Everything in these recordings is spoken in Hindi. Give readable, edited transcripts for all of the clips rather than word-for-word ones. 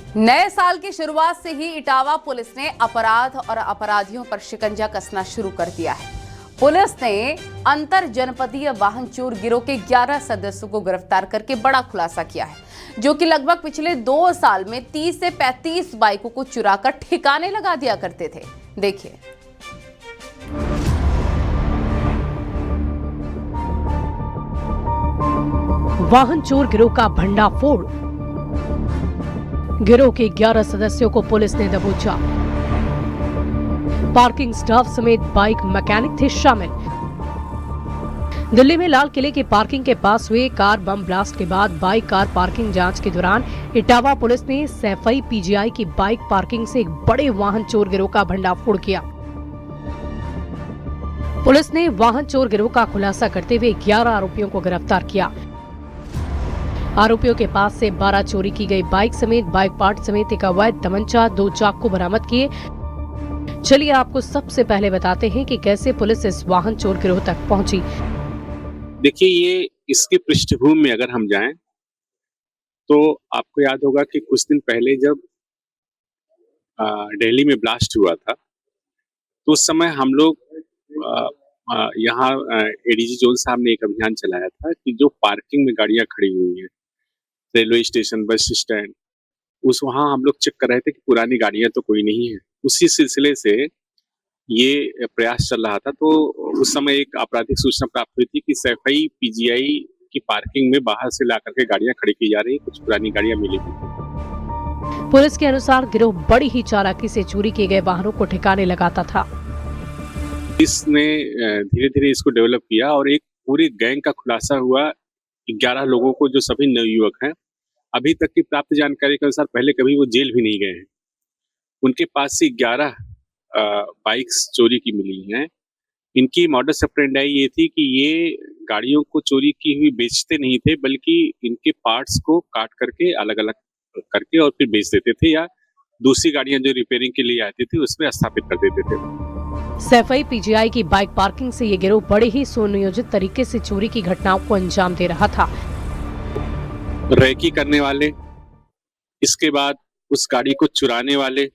नए साल की शुरुआत से ही इटावा पुलिस ने अपराध और अपराधियों पर शिकंजा कसना शुरू कर दिया है। पुलिस ने अंतर जनपदीय वाहन चोर गिरोह के 11 सदस्यों को गिरफ्तार करके बड़ा खुलासा किया है, जो कि लगभग पिछले 2 साल में 30 से 35 बाइकों को चुराकर ठिकाने लगा दिया करते थे। देखिए। वाहन चोर गिरोह का भंडाफोड़। गिरोह के 11 सदस्यों को पुलिस ने दबोचा। पार्किंग स्टाफ समेत बाइक मैकेनिक थे शामिल। दिल्ली में लाल किले की पार्किंग के पास हुए कार बम ब्लास्ट के बाद बाइक कार पार्किंग जांच के दौरान इटावा पुलिस ने सैफई पीजीआई की बाइक पार्किंग से एक बड़े वाहन चोर गिरोह का भंडाफोड़ किया। पुलिस ने वाहन चोर गिरोह का खुलासा करते हुए 11 आरोपियों को गिरफ्तार किया। आरोपियों के पास से 12 चोरी की गई बाइक समेत बाइक पार्ट समेत एक अवैध तमंचा, 2 चाकू बरामद किए। चलिए आपको सबसे पहले बताते हैं कि कैसे पुलिस इस वाहन चोर गिरोह तक पहुंची। देखिए, ये इसकी पृष्ठभूमि में अगर हम जाएं तो आपको याद होगा कि कुछ दिन पहले जब दिल्ली में ब्लास्ट हुआ था तो उस समय हम लोग यहाँ एडीजी जोन साहब ने एक अभियान चलाया था कि जो पार्किंग में गाड़ियां खड़ी हुई हैं, रेलवे स्टेशन, बस स्टैंड, वहाँ हम लोग चेक कर रहे थे कि पुरानी गाड़ियां तो कोई नहीं है। उसी सिलसिले से ये प्रयास चल रहा था। तो उस समय एक आपराधिक सूचना प्राप्त हुई थी कि सैफई पीजीआई की पार्किंग में बाहर से ला करके गाड़ियां खड़ी की जा रही, कुछ पुरानी गाड़ियां मिली थी। पुलिस के अनुसार गिरोह बड़ी ही चालाकी से चोरी किए गए वाहनों को ठिकाने लगाता था। इसने धीरे धीरे इसको डेवलप किया और एक पूरे गैंग का खुलासा हुआ। 11 लोगों को, जो सभी नवयुवक हैं, अभी तक की प्राप्त जानकारी के अनुसार पहले कभी वो जेल भी नहीं गए हैं। उनके पास से 11 बाइक्स चोरी की मिली हैं। इनकी मॉडस ऑपरेंडाई ये थी कि ये गाड़ियों को चोरी की हुई बेचते नहीं थे, बल्कि इनके पार्ट्स को काट करके अलग अलग करके और फिर बेच देते थे, या दूसरी गाड़ियां जो रिपेयरिंग के लिए आती थी उसमें स्थापित कर देते थे। सैफई पीजीआई की बाइक पार्किंग से ये गिरोह बड़े ही सुनियोजित तरीके से चोरी की घटनाओं को अंजाम दे रहा था। रैकी करने वाले, इसके बाद उस गाड़ी को चुराने वाले,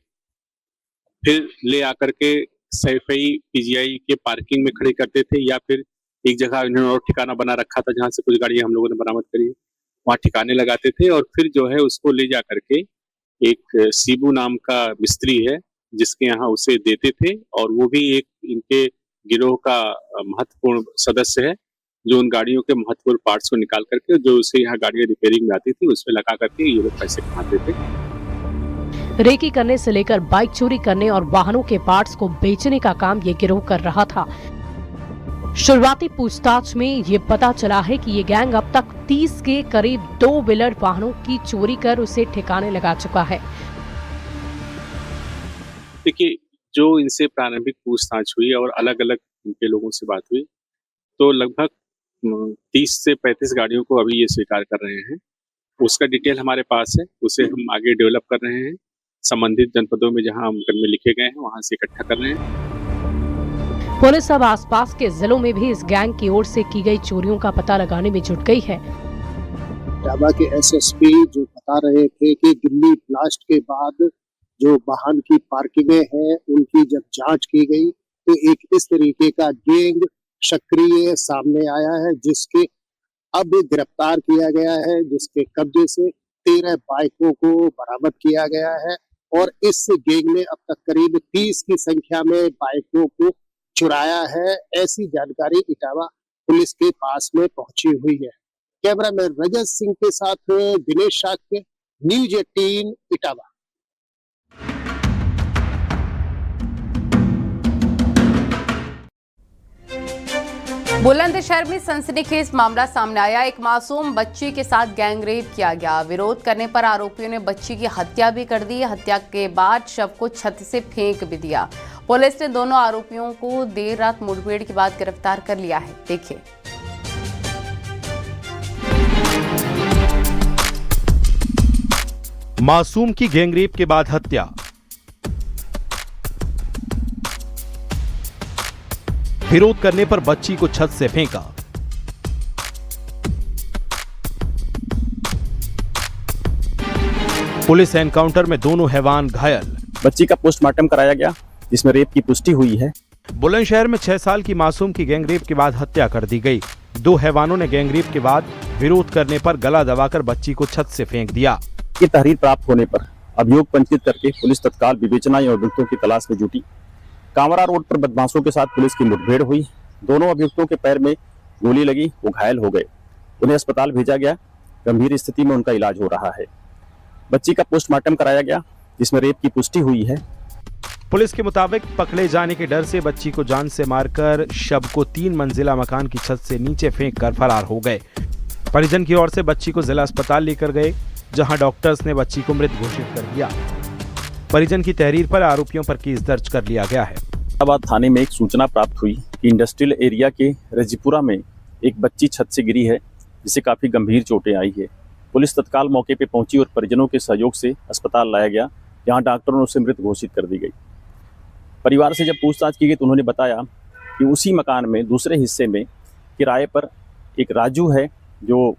फिर ले आकर के सैफई पीजीआई के पार्किंग में खड़ी करते थे, या फिर एक जगह इन्होंने और ठिकाना बना रखा था जहां से कुछ गाड़ियां हम लोगों ने बरामद करी, वहां ठिकाने लगाते थे और फिर जो है उसको ले जा करके एक सीबू नाम का मिस्त्री है जिसके यहाँ उसे देते थे, और वो भी एक इनके गिरोह का महत्वपूर्ण सदस्य है, जो उन गाड़ियों के महत्वपूर्ण पार्ट्स को निकाल करके, जो उसे यहाँ गाड़ियां रिपेयरिंग में आती थी, उसमें लगा करके ये लोग पैसे कमाते थे। रेकी करने से लेकर बाइक चोरी करने और वाहनों के पार्ट्स को बेचने का काम ये गिरोह कर रहा था। शुरुआती पूछताछ में ये पता चला है कि ये गैंग अब तक 30 के करीब 2 व्हीलर वाहनों की चोरी कर उसे ठिकाने लगा चुका है। देखिए, जो इनसे प्रारंभिक पूछताछ हुई और अलग अलग इनके लोगों से बात हुई, तो लगभग 30 से 35 गाड़ियों को अभी ये स्वीकार कर रहे हैं। उसका डिटेल हमारे पास है, उसे हम आगे डेवलप कर रहे हैं। संबंधित जनपदों में जहां मुकदमे लिखे गए हैं वहां से इकट्ठा कर रहे हैं। पुलिस अब आसपास के जिलों में भी इस गैंग की ओर से की गई चोरियों का पता लगाने में जुट गई है। इटावा के एसएसपी जो बता रहे थे कि दिल्ली ब्लास्ट के बाद जो वाहन की पार्किंगें हैं उनकी जब जांच की गई तो एक इस तरीके का गैंग सक्रिय सामने आया है, जिसके अब गिरफ्तार किया गया है, जिसके कब्जे से 13 बाइकों को बरामद किया गया है और इस गैंग ने अब तक करीब 30 की संख्या में बाइकों को चुराया है। ऐसी जानकारी इटावा पुलिस के पास में पहुंची हुई है। कैमरामैन रजत सिंह के साथ दिनेश शाक्य, न्यूज़ 18 इटावा। बुलंदशहर में सनसनीखेज मामला सामने आया। एक मासूम बच्ची के साथ गैंगरेप किया गया। विरोध करने पर आरोपियों ने बच्ची की हत्या भी कर दी। हत्या के बाद शव को छत से फेंक भी दिया। पुलिस ने दोनों आरोपियों को देर रात मुठभेड़ के बाद गिरफ्तार कर लिया है। देखिए। मासूम की गैंगरेप के बाद हत्या। विरोध करने पर बच्ची को छत से फेंका। पुलिस एनकाउंटर में दोनों हैवान घायल। बच्ची का पोस्टमार्टम कराया गया जिसमें रेप की पुष्टि हुई है। बुलंदशहर में 6 साल की मासूम की गैंगरेप के बाद हत्या कर दी गई। 2 हैवानों ने गैंगरेप के बाद विरोध करने पर गला दबाकर बच्ची को छत से फेंक दिया। ये तहरीर प्राप्त होने पर अभियोग पंजीकृत करके पुलिस तत्काल विवेचना एवं अभियुक्तों की तलाश में जुटी। कांवरा रोड पर बदमाशों के साथ पुलिस की मुठभेड़ हुई। दोनों अभियुक्तों के पैर में गोली लगी, वो घायल हो गए। उन्हें अस्पताल भेजा गया, गंभीर स्थिति में उनका इलाज हो रहा है। बच्ची का पोस्टमार्टम कराया गया जिसमें रेप की पुष्टि हुई है। पुलिस के मुताबिक पकड़े जाने के डर से बच्ची को जान से मारकर शव को 3 मंजिला मकान की छत से नीचे फेंक कर फरार हो गए। परिजन की ओर से बच्ची को जिला अस्पताल लेकर गए, जहां डॉक्टर्स ने बच्ची को मृत घोषित कर दिया। परिजन की तहरीर पर आरोपियों पर केस दर्ज कर लिया गया है। फरीदाबाद थाने में एक सूचना प्राप्त हुई कि इंडस्ट्रियल एरिया के रजीपुरा में एक बच्ची छत से गिरी है, जिसे काफी गंभीर चोटें आई है। पुलिस तत्काल मौके पर पहुंची और परिजनों के सहयोग से अस्पताल लाया गया, जहां डॉक्टरों ने उसे मृत घोषित कर दी गई। परिवार से जब पूछताछ की गई तो उन्होंने बताया कि उसी मकान में दूसरे हिस्से में किराए पर एक राजू है जो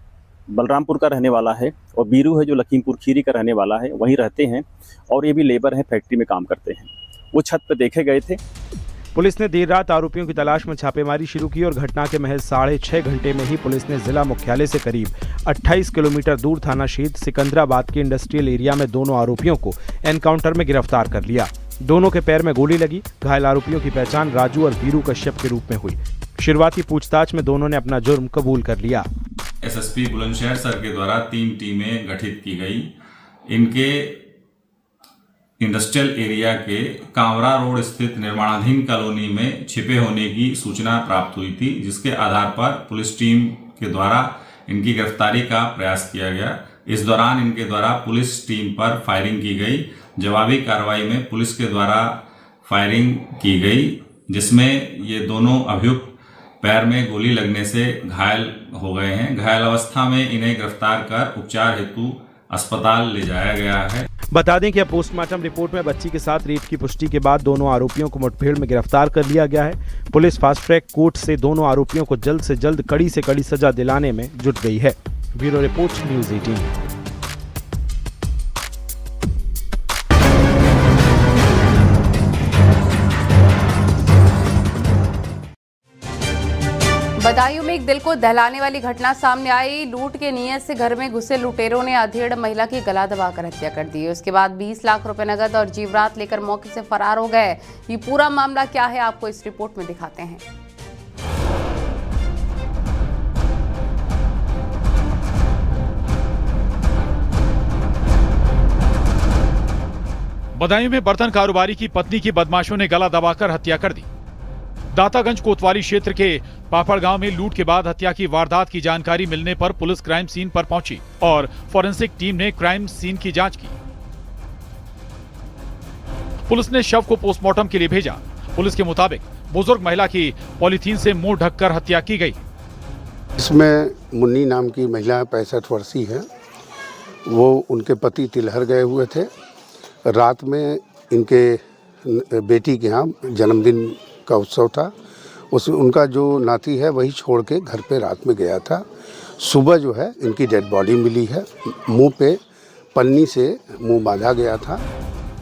बलरामपुर का रहने वाला है और बीरू है जो लखीमपुर खीरी का रहने वाला है, वहीं रहते हैं और ये भी लेबर हैं, फैक्ट्री में काम करते हैं। वो छत पर देखे गए थे। पुलिस ने देर रात आरोपियों की तलाश में छापेमारी शुरू की और घटना के महज 6.5 घंटे में ही पुलिस ने जिला मुख्यालय से करीब 28 किलोमीटर दूर थाना क्षेत्र सिकंदराबाद के इंडस्ट्रियल एरिया में दोनों आरोपियों को एनकाउंटर में गिरफ्तार कर लिया। दोनों के पैर में गोली लगी। घायल आरोपियों की पहचान राजू और वीरू कश्यप के रूप में हुई। शुरुआती पूछताछ में दोनों ने अपना जुर्म कबूल कर लिया। एसएसपी बुलंदशहर सर के द्वारा 3 टीमें गठित की गई। इनके इंडस्ट्रियल एरिया के कांवरा रोड स्थित निर्माणाधीन कॉलोनी में छिपे होने की सूचना प्राप्त हुई थी, जिसके आधार पर पुलिस टीम के द्वारा इनकी गिरफ्तारी का प्रयास किया गया। इस दौरान इनके द्वारा पुलिस टीम पर फायरिंग की गई। जवाबी कार्रवाई में पुलिस के द्वारा फायरिंग की गई, जिसमें ये दोनों अभियुक्त पैर में गोली लगने से घायल हो गए हैं। घायल अवस्था में इन्हें गिरफ्तार कर उपचार हेतु अस्पताल ले जाया गया है। बता दें कि अब पोस्टमार्टम रिपोर्ट में बच्ची के साथ रेप की पुष्टि के बाद दोनों आरोपियों को मुठभेड़ में गिरफ्तार कर लिया गया है। पुलिस फास्ट ट्रैक कोर्ट से दोनों आरोपियों को जल्द से जल्द कड़ी से कड़ी सजा दिलाने में जुट गई है। Bureau report, news 18। बदायूं में एक दिल को दहलाने वाली घटना सामने आई। लूट के नियत से घर में घुसे लुटेरों ने अधेड़ महिला की गला दबाकर हत्या कर दी। उसके बाद 20 लाख रुपए नगद और जेवरात लेकर मौके से फरार हो गए। ये पूरा मामला क्या है, आपको इस रिपोर्ट में दिखाते हैं। बदायूं में बर्तन कारोबारी की पत्नी की बदमाशों ने गला दबाकर हत्या कर दी। दातागंज कोतवाली क्षेत्र के पापड़ गांव में लूट के बाद हत्या की वारदात की जानकारी मिलने पर पुलिस क्राइम सीन पर पहुंची और फोरेंसिक टीम ने क्राइम सीन की जांच की। पुलिस ने शव को पोस्टमार्टम के लिए भेजा। पुलिस के मुताबिक बुजुर्ग महिला की पॉलीथीन से मुंह ढककर हत्या की गई। इसमें मुन्नी नाम की महिला 65 वर्षीय है। वो उनके पति तिलहर गए हुए थे। रात में इनके बेटी के यहाँ जन्मदिन का उत्सव था। उनका जो नाती है वही छोड़ के घर पे रात में गया था। सुबह जो है इनकी डेड बॉडी मिली है। मुंह पे पन्नी से मुंह बांधा गया था।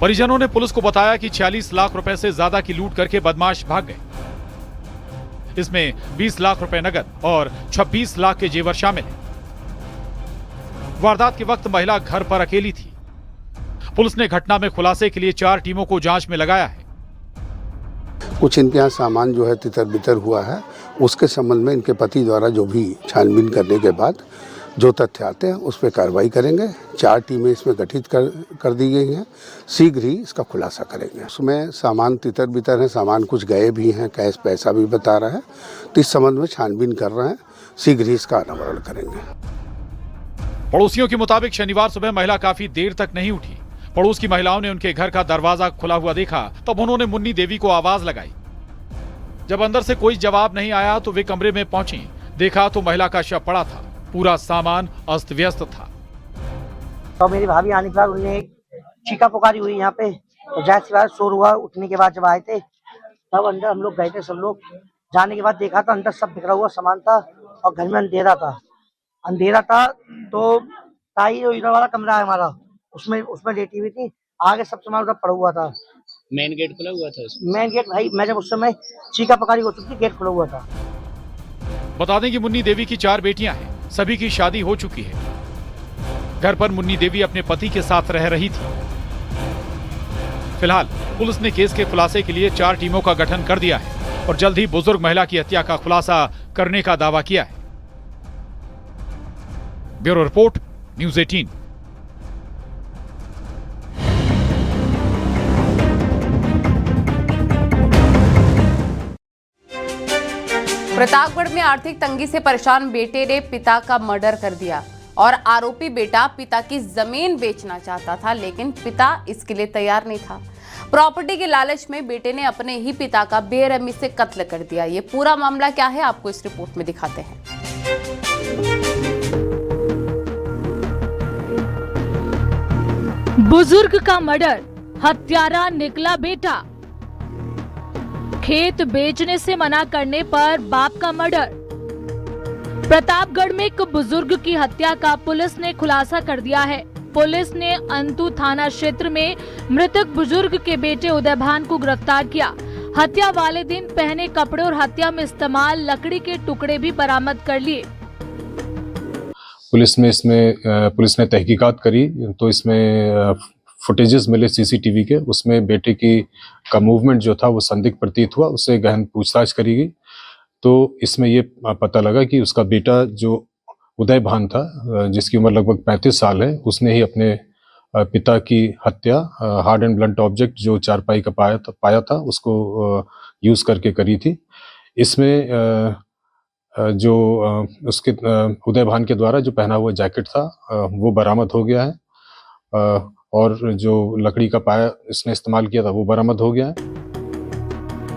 परिजनों ने पुलिस को बताया कि 46 लाख रुपए से ज्यादा की लूट करके बदमाश भाग गए। इसमें 20 लाख रुपए नगद और 26 लाख के जेवर शामिल हैं। वारदात के वक्त महिला घर पर अकेली थी। पुलिस ने घटना में खुलासे के लिए 4 टीमों को जांच में लगाया है। कुछ इनके यहाँ सामान जो है तितर बितर हुआ है, उसके संबंध में इनके पति द्वारा जो भी छानबीन करने के बाद जो तथ्य आते हैं उस पर कार्रवाई करेंगे। 4 टीमें इसमें गठित कर दी गई हैं। शीघ्र ही इसका खुलासा करेंगे। उसमें सामान तितर बितर है, सामान कुछ गए भी हैं, कैश पैसा भी बता रहा है। तो इस संबंध में छानबीन कर रहे हैं। शीघ्र ही इसका अनावरण करेंगे। पड़ोसियों के मुताबिक शनिवार सुबह महिला काफी देर तक नहीं उठी। पड़ोस की महिलाओं ने उनके घर का दरवाजा खुला हुआ देखा, तब उन्होंने मुन्नी देवी को आवाज लगाई। जब अंदर से कोई जवाब नहीं आया तो वे कमरे में पहुंची। देखा तो महिला का शव पड़ा था। पूरा सामान अस्त व्यस्त था। तो मेरी भाभी आने के बाद उन्हें चीखा पुकारी हुई यहाँ पे, तो जाहिर बात शोर हुआ। उठने के बाद जब आए थे तब अंदर हम लोग गए थे। सब लोग जाने के बाद देखा था अंदर सब बिखरा हुआ सामान था और घर में अंधेरा था। तो ताई इधर वाला कमरा है हमारा, उसमें लेटी हुई थी, आगे सब सामान उधर पड़ा हुआ था। मेन गेट खुला हुआ था उसमें? मेन गेट भाई, मैं जब उस समय चीका पकारी हो चुकी थी, गेट खुला हुआ था। बता दें कि मुन्नी देवी की 4 बेटियां हैं, सभी की शादी हो चुकी है। घर पर मुन्नी देवी अपने पति के साथ रह रही थी। फिलहाल पुलिस ने केस के खुलासे के लिए 4 टीमों का गठन कर दिया है और जल्द ही बुजुर्ग महिला की हत्या का खुलासा करने का दावा किया है। Bureau report, news 18। प्रतापगढ़ में आर्थिक तंगी से परेशान बेटे ने पिता का मर्डर कर दिया और आरोपी बेटा पिता की जमीन बेचना चाहता था, लेकिन पिता इसके लिए तैयार नहीं था। प्रॉपर्टी के लालच में बेटे ने अपने ही पिता का बेरहमी से कत्ल कर दिया। ये पूरा मामला क्या है, आपको इस रिपोर्ट में दिखाते हैं। बुजुर्ग का मर्डर, हत्यारा निकला बेटा। खेत बेचने से मना करने पर बाप का मर्डर। प्रतापगढ़ में एक बुजुर्ग की हत्या का पुलिस ने खुलासा कर दिया है। पुलिस ने अंतु थाना क्षेत्र में मृतक बुजुर्ग के बेटे उदयभान को गिरफ्तार किया। हत्या वाले दिन पहने कपड़े और हत्या में इस्तेमाल लकड़ी के टुकड़े भी बरामद कर लिए। पुलिस ने तहकीकात करी तो इसमें फुटेजेस मिले सीसीटीवी के, उसमें बेटे का मूवमेंट जो था वो संदिग्ध प्रतीत हुआ। उससे गहन पूछताछ करी गई तो इसमें ये पता लगा कि उसका बेटा जो उदयभान था, जिसकी उम्र लगभग 35 साल है, उसने ही अपने पिता की हत्या हार्ड एंड ब्लंट ऑब्जेक्ट जो चारपाई का पाया था उसको यूज करके करी थी। इसमें जो उसके उदयभान के द्वारा जो पहना हुआ जैकेट था वो बरामद हो गया है और जो लकड़ी का पाया इसने इस्तेमाल किया था वो बरामद हो गया है।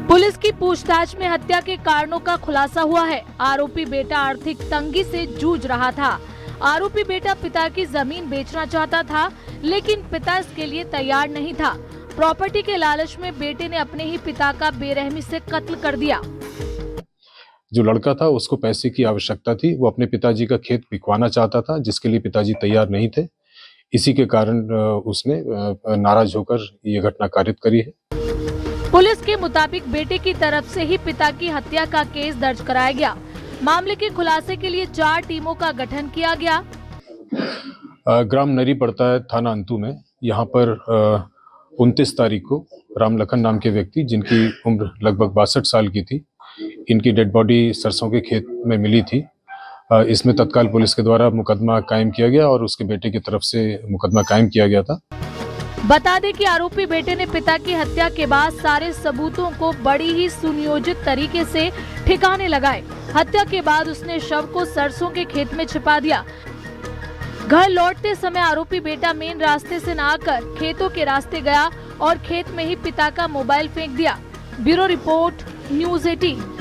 पुलिस की पूछताछ में हत्या के कारणों का खुलासा हुआ है। आरोपी बेटा आर्थिक तंगी से जूझ रहा था। आरोपी बेटा पिता की जमीन बेचना चाहता था, लेकिन पिता इसके लिए तैयार नहीं था। प्रॉपर्टी के लालच में बेटे ने अपने ही पिता का बेरहमी से कत्ल कर दिया। जो लड़का था उसको पैसे की आवश्यकता थी, वो अपने पिताजी का खेत बिकवाना चाहता था, जिसके लिए पिताजी तैयार नहीं थे। इसी के कारण उसने नाराज होकर ये घटना कारित करी है। पुलिस के मुताबिक बेटे की तरफ से ही पिता की हत्या का केस दर्ज कराया गया। मामले के खुलासे के लिए 4 टीमों का गठन किया गया। ग्राम नरी पड़ता है थाना अंतु में। यहाँ पर 29 तारीख को रामलखन नाम के व्यक्ति, जिनकी उम्र लगभग 62 साल की थी, इनकी डेड बॉडी सरसों के खेत में मिली थी। इसमें तत्काल पुलिस के द्वारा मुकदमा कायम किया गया और उसके बेटे की तरफ से मुकदमा कायम किया गया था। बता दें कि आरोपी बेटे ने पिता की हत्या के बाद सारे सबूतों को बड़ी ही सुनियोजित तरीके से ठिकाने लगाए। हत्या के बाद उसने शव को सरसों के खेत में छिपा दिया। घर लौटते समय आरोपी बेटा मेन रास्ते से न आकर खेतों के रास्ते गया और खेत में ही पिता का मोबाइल फेंक दिया। Bureau report, news 18।